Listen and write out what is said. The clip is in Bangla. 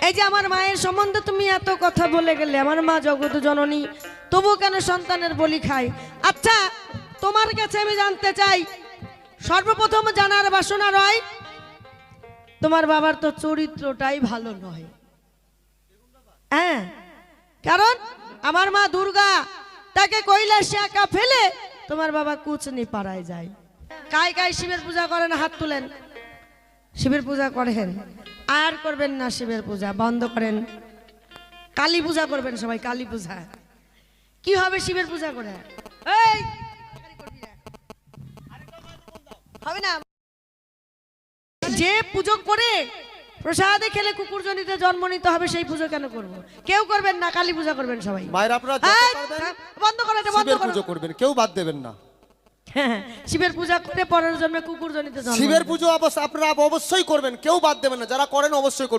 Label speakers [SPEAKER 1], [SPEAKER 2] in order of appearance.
[SPEAKER 1] এই যে আমার মায়ের সম্বন্ধে তুমি এত কথা বলে গেলে, আমার মা জগত জননী, তবু কেন সন্তানের বলি খায়? আচ্ছা, তোমার কাছে আমি জানতে চাই, সর্বপ্রথম জানার বাসনা রয়, তোমার বাবার তো চরিত্রটাই ভালো নয়। হ্যাঁ, কারণ আমার মা দুর্গা, তাকে কৈলাসে একা ফেলে তোমার বাবা কুচনি পাড়ায় যায়। কায় কায় শিবের পূজা করেন? হাত তুলেন। শিবের পূজা করেন? আর করবেন না, শিবের পূজা বন্ধ করেন। কালী পূজা করবেন সবাই, কালী পূজা। কি হবে শিবের পূজা করে? এই হবে না। যে পুজো করে প্রসাদে খেলে কুকুর জনিতে জন্ম নিতে হবে, সেই পুজো কেন করব? কেউ করবেন না, কালী পূজা করবেন সবাই।
[SPEAKER 2] মায়ের আপনারা
[SPEAKER 1] বন্ধ করো, এটা বন্ধ করো।
[SPEAKER 2] পুজো করবেন, কেউ বাদ দেবেন না।
[SPEAKER 1] শিবের পূজা করে পরের জন্মে কুকুর জনিতে জন্ম।
[SPEAKER 2] শিবের পুজো আপনারা অবশ্যই করবেন, কেউ বাদ দেবেন না, যারা করেন অবশ্যই করবেন।